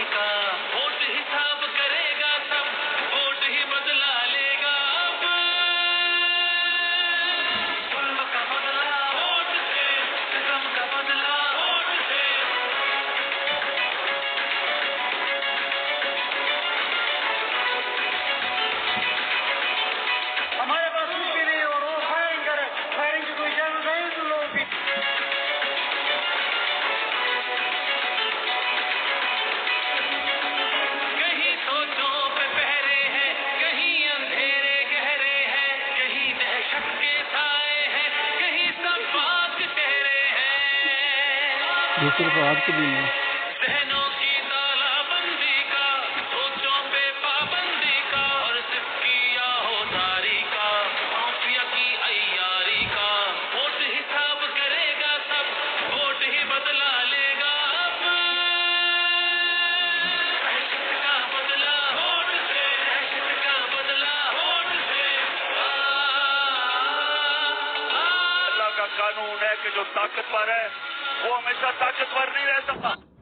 का वोट हिसाब करेगा सब, वोट ही बदला लेगा अब। जुल्म का बदला वोट से, सितम का बदला वोट से। हमारे पास कुछ भी नहीं और वो फायरिंग करे, फायरिंग की कोई इजाजत नहीं तुम लोगों की। कहीं सोचों पे पहरे हैं, कहीं अंधेरे गहरे हैं, कहीं दहशत के साए हैं, कहीं सब पाक चेहरे हैं। یہ صرف آپ کے لیے نہیں، ذہنوں کی تالابندی کا، سوچوں پہ پابندی کا، اور صرف کیا ہوداری کا، مافیا کی عیاری کا۔ ووٹ حساب کرے گا سب، ووٹ ہی بدلا لے گا اب۔ دہشت کا بدلا ووٹ سے، دہشت کا بدلا ووٹ سے۔ اللہ کا قانون ہے کہ جو طاقتور ہے وہ ہمیشہ طاقتور نہیں رہ سکتا۔